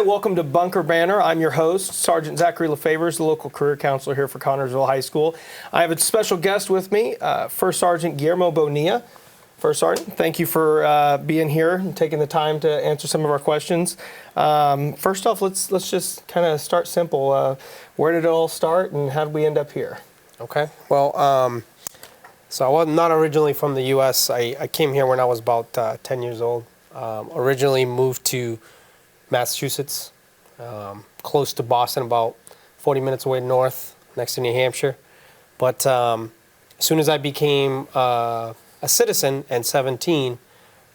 welcome to Bunker Banter. I'm your host, Sergeant Zachary LaFavors, the local career counselor here for Connorsville High School. I have a special guest with me, First Sergeant Guillermo Bonilla. First Sergeant, thank you for being here and taking the time to answer some of our questions. First off, let's just kind of start simple. Where did it all start, and how did we end up here? Okay. Well, so I was not originally from the U.S. I came here when I was about 10 years old. Originally moved to Massachusetts, close to Boston, about 40 minutes away north, next to New Hampshire. But as soon as I became a citizen and 17,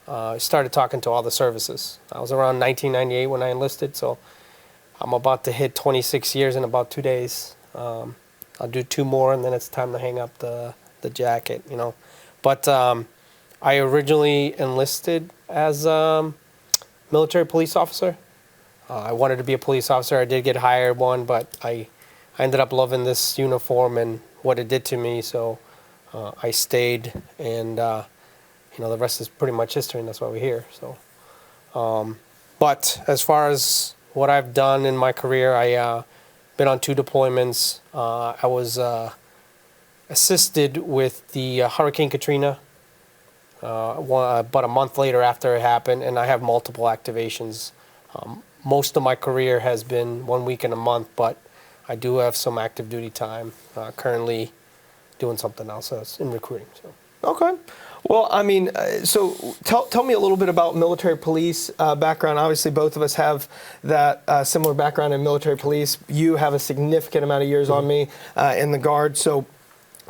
I started talking to all the services. I was around 1998 when I enlisted, so I'm about to hit 26 years in about 2 days. I'll do 2 more, and then it's time to hang up the jacket, you know. But I originally enlisted as a military police officer. I wanted to be a police officer. I did get hired one, but I ended up loving this uniform and what it did to me, so I stayed, and the rest is pretty much history, and that's why we're here. So, but as far as what I've done in my career, I been on 2 deployments. I was assisted with the Hurricane Katrina about a month later after it happened, and I have multiple activations. Most of my career has been 1 week and a month, but I do have some active duty time. Currently doing something else in recruiting. So. Okay. Well, I mean, so tell me a little bit about military police background. Obviously, both of us have that similar background in military police. You have a significant amount of years on me in the Guard. So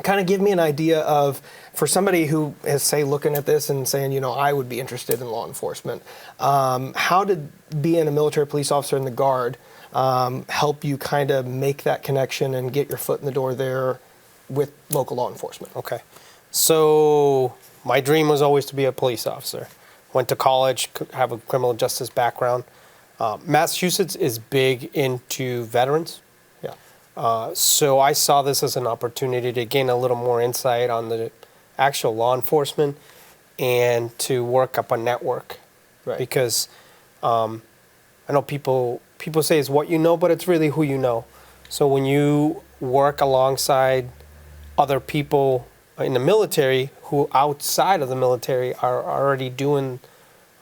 kind of give me an idea of, for somebody who is, say, looking at this and saying, I would be interested in law enforcement, how did being a military police officer in the Guard help you kind of make that connection and get your foot in the door there with local law enforcement? Okay. So my dream was always to be a police officer. Went to college, have a criminal justice background. Massachusetts is big into veterans. So I saw this as an opportunity to gain a little more insight on the actual law enforcement and to work up a network. Right. Because I know people say it's what you know, but it's really who you know. So when you work alongside other people in the military who outside of the military are already doing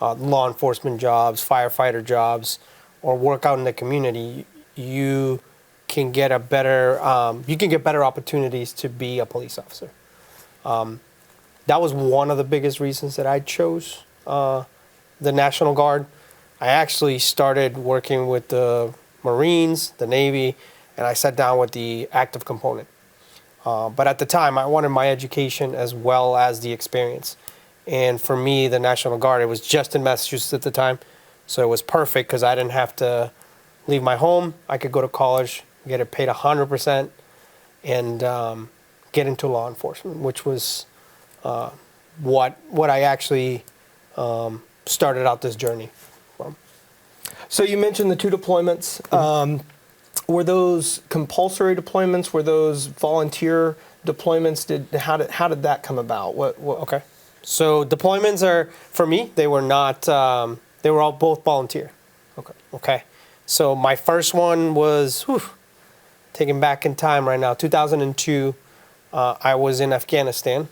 law enforcement jobs, firefighter jobs, or work out in the community, you can get better opportunities to be a police officer. That was one of the biggest reasons that I chose the National Guard. I actually started working with the Marines, the Navy, and I sat down with the active component. But at the time, I wanted my education as well as the experience. And for me, the National Guard, it was just in Massachusetts at the time, so it was perfect because I didn't have to leave my home. I could go to college, get it paid 100%, and get into law enforcement, which was what I actually started out this journey from. So you mentioned the 2 deployments. Were those compulsory deployments? Were those volunteer deployments? How did that come about? What? Okay. So deployments are, for me, they were not. They were all both volunteer. Okay. So my first one was taken back in time right now. 2002, I was in Afghanistan,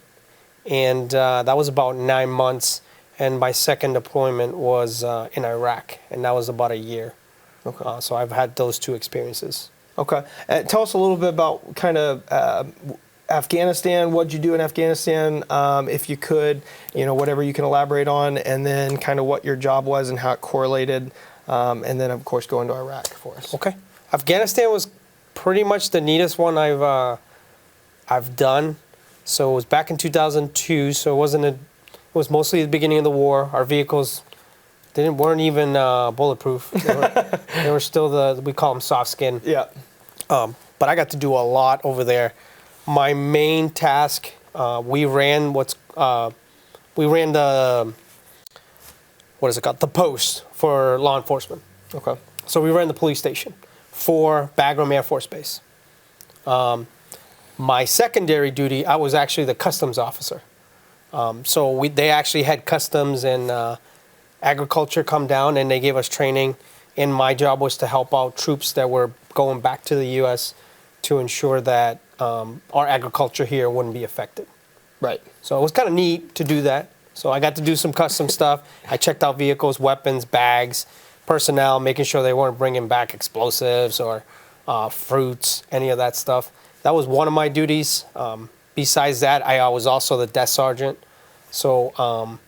and that was about 9 months. And my second deployment was in Iraq, and that was about a year. Okay. So I've had those 2 experiences. Okay. Tell us a little bit about kind of Afghanistan. What did you do in Afghanistan, if you could, whatever you can elaborate on, and then kind of what your job was and how it correlated, and then, of course, go into Iraq for us. Okay. Afghanistan was pretty much the neatest one I've done. So it was back in 2002, so it was mostly the beginning of the war. Our vehicles weren't even bulletproof. They were still we call them soft skin. Yeah. But I got to do a lot over there. My main task, we ran the the post for law enforcement. Okay. So we ran the police station for Bagram Air Force Base. My secondary duty, I was actually the customs officer. So they actually had customs and agriculture come down, and they gave us training. and my job was to help out troops that were going back to the U.S. to ensure that our agriculture here wouldn't be affected. Right. So it was kind of neat to do that. So I got to do some custom stuff. I checked out vehicles, weapons, bags, personnel, making sure they weren't bringing back explosives or fruits, any of that stuff. That was one of my duties. Besides that, I was also the desk sergeant. So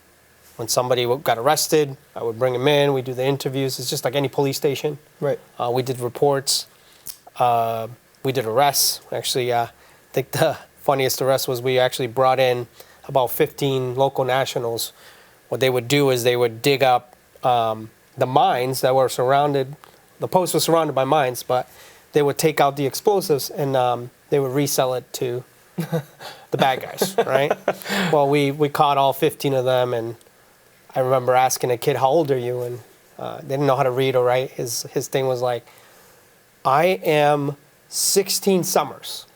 when somebody got arrested, I would bring them in. We do the interviews. It's just like any police station. Right. We did reports. We did arrests. Actually, I think the funniest arrest was we actually brought in about 15 local nationals. What they would do is they would dig up the mines that were surrounded. The post was surrounded by mines, but they would take out the explosives and they would resell it to the bad guys, right? Well, we caught all 15 of them, and I remember asking a kid, "How old are you?" And they didn't know how to read or write. His thing was like, "I am 16 summers."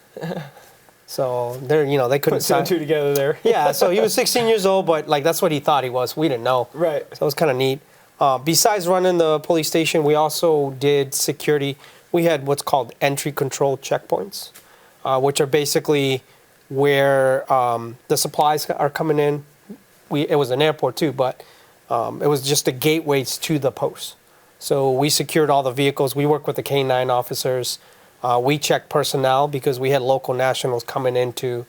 So they couldn't Put two and two together there. Yeah, so he was 16 years old, but like that's what he thought he was. We didn't know. Right. So it was kind of neat. Besides running the police station, we also did security. We had what's called entry control checkpoints, which are basically where the supplies are coming in. It was an airport too, but it was just the gateways to the post. So we secured all the vehicles. We worked with the K-9 officers. We checked personnel because we had local nationals coming in to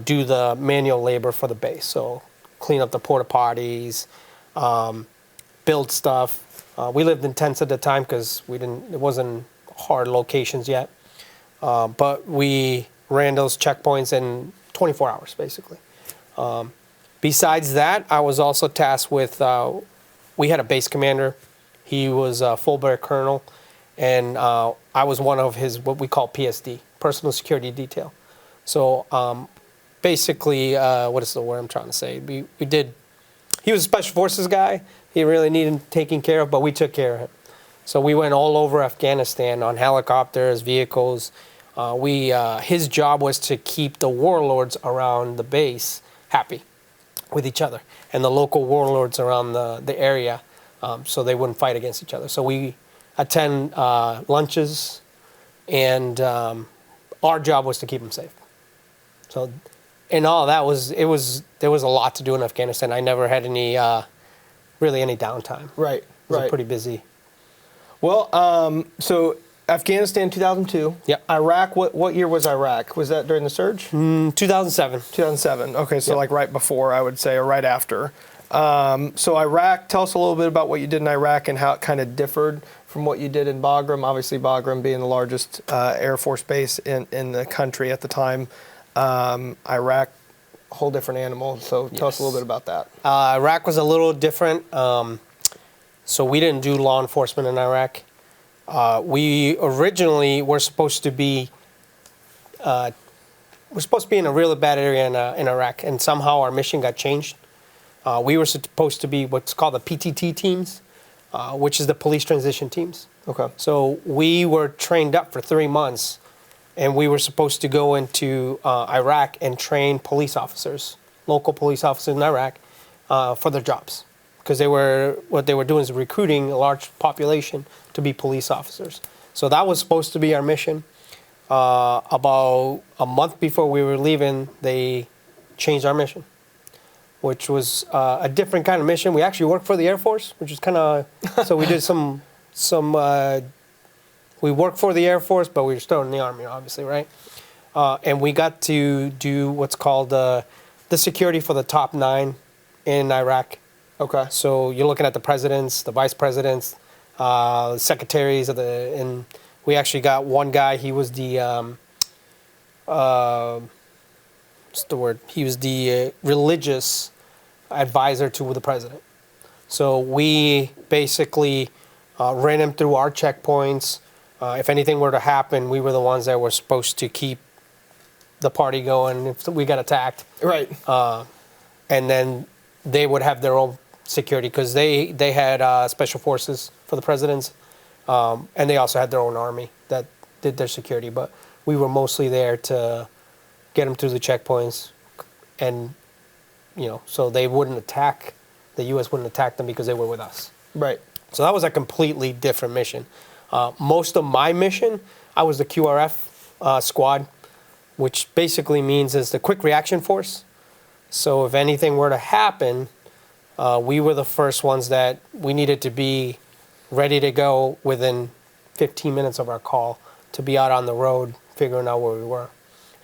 do the manual labor for the base. So clean up the porta potties, build stuff. We lived in tents at the time because it wasn't hard locations yet. But we ran those checkpoints in 24 hours, basically. Besides that, I was also tasked with, we had a base commander. He was a full-bird colonel, and I was one of his, what we call PSD, personal security detail. So basically, what is the word I'm trying to say? He was a special forces guy. He really needed taking care of, but we took care of him. So we went all over Afghanistan on helicopters, vehicles. His job was to keep the warlords around the base happy with each other, and the local warlords around the area, so they wouldn't fight against each other. So we attend lunches, and our job was to keep them safe. So, in all that there was a lot to do in Afghanistan. I never had any downtime. Right. It was pretty busy. Well, so Afghanistan 2002. Yep. Iraq, what year was Iraq? Was that during the surge? 2007. 2007. Okay, so Yep. like right before, I would say, or right after. So Iraq, tell us a little bit about what you did in Iraq and how it kind of differed from what you did in Bagram. Obviously, Bagram being the largest Air Force base in the country at the time. Iraq, whole different animal. So tell us a little bit about that. Iraq was a little different. So we didn't do law enforcement in Iraq. We originally were supposed to be in a really bad area in Iraq, and somehow our mission got changed. We were supposed to be what's called the PTT teams, which is the police transition teams. Okay. So we were trained up for 3 months, and we were supposed to go into Iraq and train police officers, local police officers in Iraq, for their jobs. Because what they were doing is recruiting a large population to be police officers. So that was supposed to be our mission. About a month before we were leaving, they changed our mission, which was a different kind of mission. We actually worked for the Air Force, which is kind of, so we did we worked for the Air Force, but we were still in the Army, obviously, right? And we got to do what's called the security for the top 9 in Iraq. Okay. So you're looking at the presidents, the vice presidents, secretaries and we actually got one guy. He was the what's the word? He was the religious advisor to the president. So we basically ran him through our checkpoints. If anything were to happen, we were the ones that were supposed to keep the party going if we got attacked. Right. And then they would have their own security because they had special forces for the presidents, and they also had their own army that did their security. But we were mostly there to get them through the checkpoints, and so they wouldn't attack. The U.S. wouldn't attack them because they were with us. Right. So that was a completely different mission. Most of my mission, I was the QRF squad, which basically means is the quick reaction force. So if anything were to happen, we were the first ones that we needed to be ready to go within 15 minutes of our call to be out on the road figuring out where we were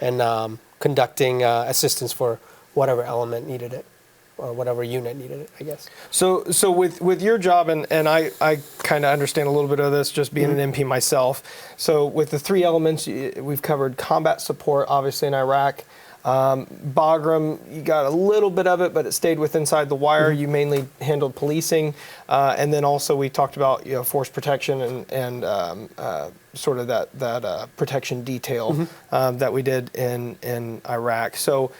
and conducting assistance for whatever element needed it or whatever unit needed it, I guess. So with your job, and I kind of understand a little bit of this just being an MP myself. So with the three elements, we've covered combat support, obviously in Iraq. Bagram, you got a little bit of it, but it stayed with inside the wire. You mainly handled policing. And then also we talked about force protection and sort of that protection detail that we did in Iraq. So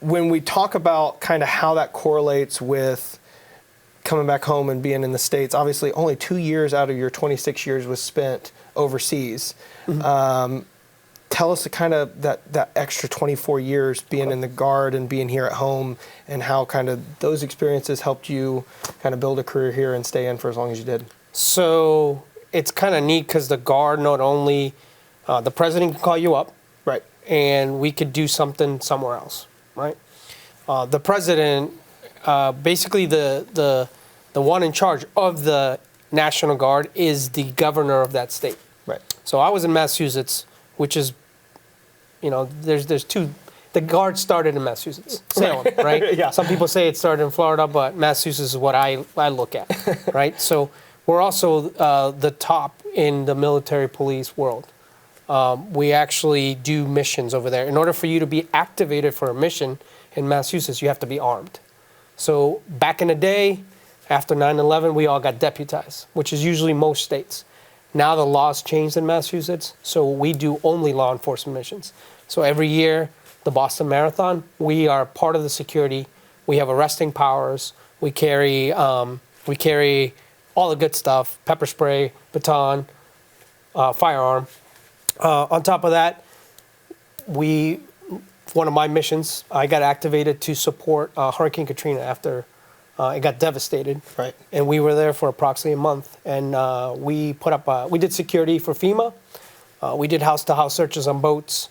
when we talk about kind of how that correlates with coming back home and being in the States, obviously only 2 years out of your 26 years was spent overseas. Tell us the kind of that extra 24 years being in the Guard and being here at home and how kind of those experiences helped you kind of build a career here and stay in for as long as you did. So it's kind of neat because the Guard, not only the president can call you up, right, and we could do something somewhere else, right? The president, basically the one in charge of the National Guard is the governor of that state. right. So I was in Massachusetts, which is, there's two. The Guard started in Massachusetts, Salem, right? Yeah. Some people say it started in Florida, but Massachusetts is what I look at, right? So we're also the top in the military police world. We actually do missions over there. In order for you to be activated for a mission in Massachusetts, you have to be armed. So back in the day, after 9/11, we all got deputized, which is usually most states. Now the laws changed in Massachusetts, so we do only law enforcement missions. So every year, the Boston Marathon, we are part of the security. We have arresting powers. We carry all the good stuff: pepper spray, baton, firearm. On top of that, one of my missions, I got activated to support Hurricane Katrina after it got devastated. Right. And we were there for approximately a month. And we did security for FEMA. We did house-to-house searches on boats.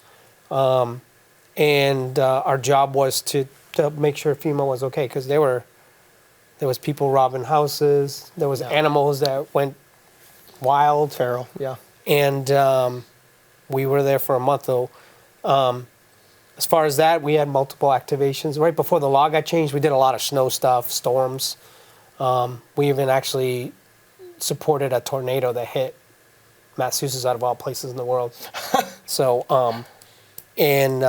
And our job was to make sure FEMA was okay, because there was people robbing houses. There was animals that went wild. Feral, yeah. And we were there for a month, though. As far as that, we had multiple activations. Right before the law got changed, we did a lot of snow stuff, storms. We even actually supported a tornado that hit Massachusetts, out of all places in the world. So, and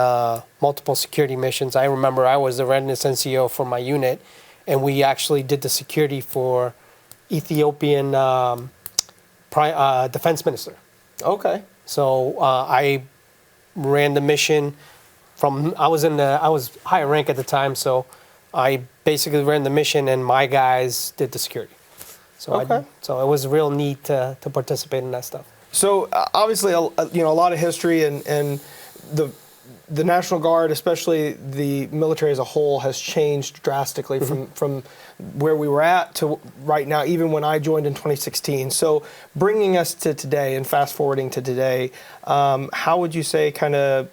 multiple security missions. I remember I was the readiness NCO for my unit, and we actually did the security for Ethiopian defense minister. Okay. So I ran the mission I was higher rank at the time, so I basically ran the mission, and my guys did the security. So okay. So it was real neat to participate in that stuff. So obviously, a lot of history and the National Guard, especially the military as a whole, has changed drastically from where we were at to right now, even when I joined in 2016. So bringing us to today and fast forwarding to today, how would you say kind of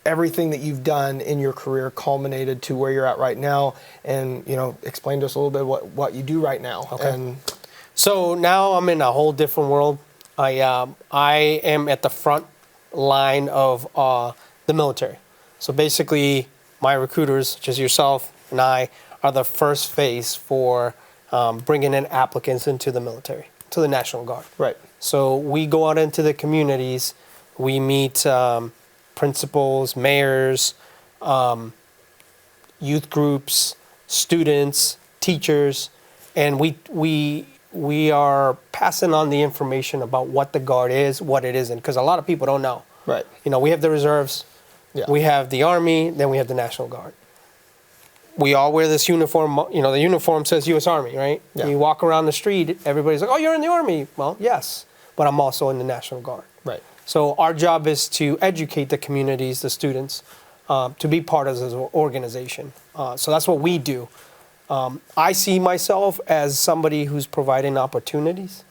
everything that you've done in your career culminated to where you're at right now? And, explain to us a little bit what you do right now. Okay. And so now I'm in a whole different world. I am at the front line of the military. So basically, my recruiters, such as yourself and I, are the first phase for bringing in applicants into the military, to the National Guard. right. So we go out into the communities. We meet principals, mayors, youth groups, students, teachers, and we are passing on the information about what the Guard is, what it isn't, because a lot of people don't know. Right. We have the reserves, Yeah. we have the Army, then we have the National Guard. We all wear this uniform, the uniform says U.S. Army, right? Yeah. You walk around the street, everybody's like, oh, you're in the Army. Well, yes, but I'm also in the National Guard. Right. So our job is to educate the communities, the students, to be part of this organization. So that's what we do. I see myself as somebody who's providing opportunities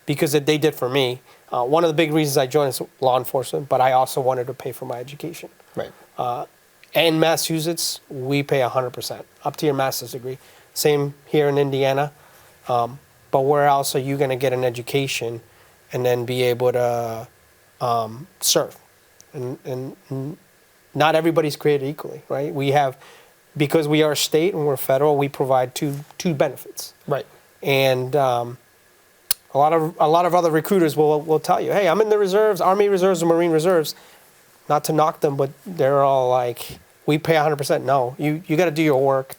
because they did for me. One of the big reasons I joined is law enforcement, but I also wanted to pay for my education. Right. In Massachusetts, we pay 100% up to your master's degree. Same here in Indiana. But where else are you going to get an education and then be able to serve? And not everybody's created equally, right? We have, because we are a state and we're federal, we provide two benefits. Right. And a lot of other recruiters will tell you, hey, I'm in the reserves, Army Reserves and Marine Reserves. Not to knock them, but they're all like, we pay 100%. No, you got to do your work.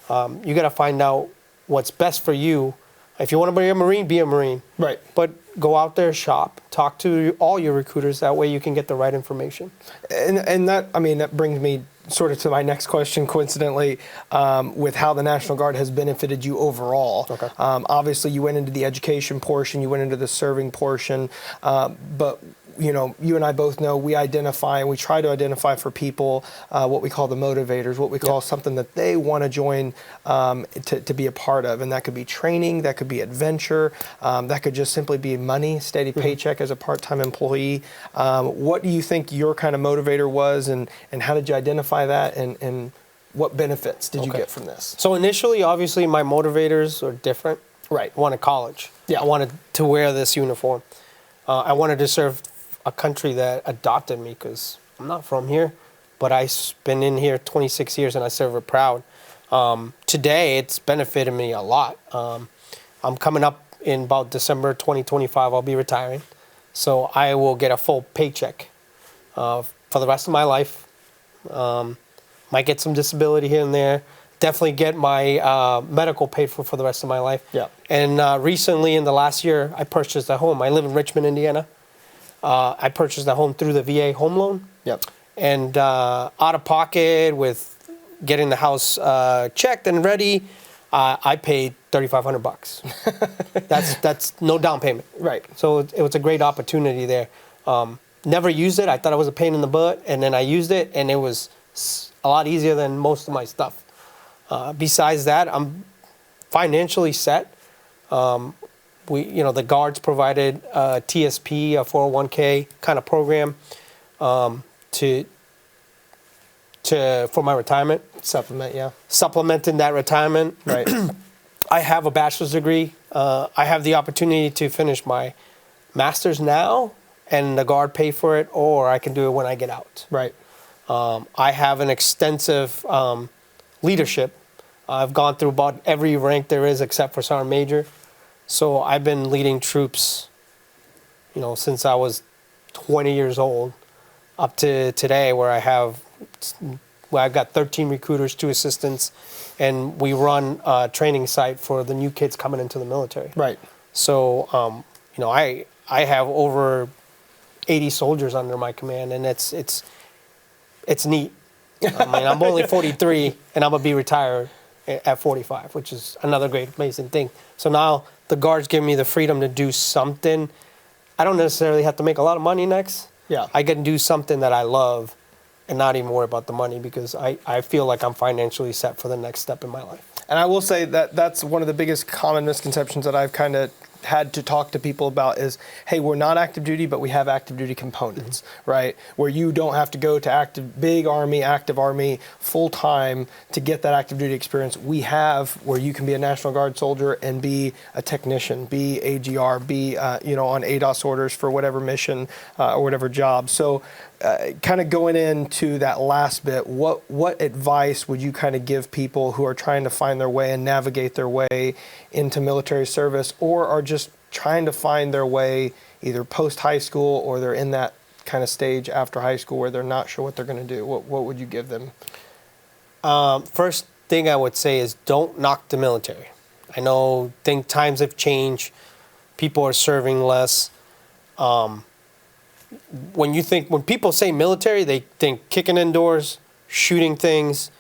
You got to find out what's best for you. If you want to be a Marine, be a Marine. Right. But go out there, shop, talk to all your recruiters. That way you can get the right information. And that, I mean, that brings me sort of to my next question, coincidentally, with how the National Guard has benefited you overall. Okay. Obviously, you went into the education portion, you went into the serving portion, but you know, you and I both know we identify and we try to identify for people what we call the motivators, what we call something that they want to join to be a part of. And that could be training, that could be adventure, that could just simply be money, steady paycheck as a part-time employee. What do you think your kind of motivator was, and how did you identify that, and what benefits did you get from this? So initially, obviously, my motivators are different. Right. I wanted college. Yeah. I wanted to wear this uniform. I wanted to serve a country that adopted me because I'm not from here, but I've been in here 26 years and I serve it proud. Today, it's benefited me a lot. I'm coming up in about December 2025, I'll be retiring. So I will get a full paycheck for the rest of my life. Might get some disability here and there. Definitely get my medical paid for the rest of my life. Yeah. And recently, in the last year, I purchased a home. I live in Richmond, Indiana. I purchased a home through the VA home loan. Yep. And out of pocket with getting the house checked and ready, I paid $3,500. That's no down payment. Right. So it was a great opportunity there. Never used it. I thought it was a pain in the butt, and then I used it, and it was a lot easier than most of my stuff. Besides that, I'm financially set. The guards provided a TSP, a 401k kind of program for my retirement. Supplementing that retirement. Right. I have a bachelor's degree. I have the opportunity to finish my master's now, and the guard pay for it, or I can do it when I get out. Right. I have an extensive leadership. I've gone through about every rank there is except for Sergeant Major. So I've been leading troops, since I was 20 years old up to today, where I've got 13 recruiters, 2 assistants, and we run a training site for the new kids coming into the military. Right. So, I have over 80 soldiers under my command, and it's neat. I mean, I'm only 43, and I'm gonna be retired at 45, which is another great, amazing thing. So now the guards give me the freedom to do something. I don't necessarily have to make a lot of money next. Yeah. I can do something that I love and not even worry about the money because I feel like I'm financially set for the next step in my life. And I will say that that's one of the biggest common misconceptions that I've kind of had to talk to people about is, hey, we're not active duty, but we have active duty components, right? Where you don't have to go to active army, full time to get that active duty experience. We have where you can be a National Guard soldier and be a technician, be AGR, be on ADOS orders for whatever mission or whatever job. So kind of going into that last bit, what advice would you kind of give people who are trying to find their way and navigate their way into military service, or are just trying to find their way either post high school or they're in that kind of stage after high school where they're not sure what they're going to do? What would you give them? First thing I would say is don't knock the military. I think times have changed. People are serving less. When people say military, they think kicking in doors, shooting things,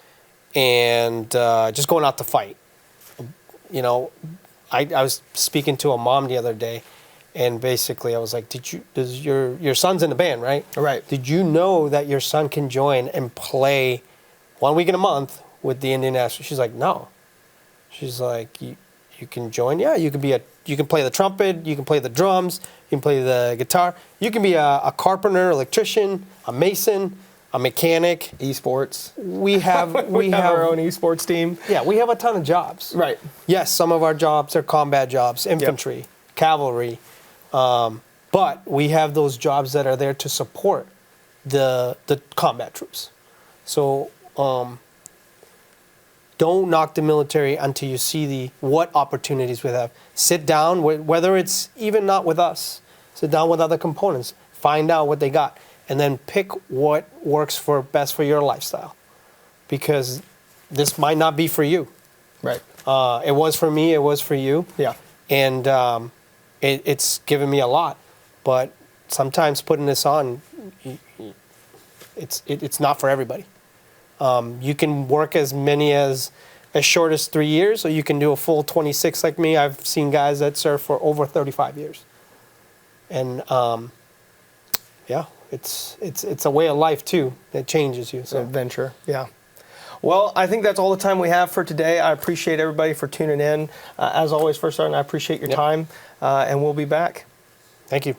and just going out to fight. I was speaking to a mom the other day, and basically I was like, your son's in the band, right? Right. Did you know that your son can join and play 1 week in a month with the Indian National? She's like, no. She's like, you can join. Yeah, you can play the trumpet, you can play the drums, you can play the guitar. You can be a carpenter, electrician, a mason, a mechanic. Esports. We have We have our own esports team. Yeah, we have a ton of jobs. Right. Yes, some of our jobs are combat jobs, infantry, cavalry, but we have those jobs that are there to support the combat troops. So don't knock the military until you see what opportunities we have. Sit down, whether it's even not with us, sit down with other components, find out what they got, and then pick what works best for your lifestyle. Because this might not be for you. Right. It was for me, it was for you. Yeah. And it's given me a lot. But sometimes putting this on, it's not for everybody. You can work as short as 3 years, or you can do a full 26 like me. I've seen guys that serve for over 35 years. And yeah, it's a way of life too that changes you. So adventure, yeah. Well, I think that's all the time we have for today. I appreciate everybody for tuning in. As always, First Sergeant, I appreciate your time, and we'll be back. Thank you.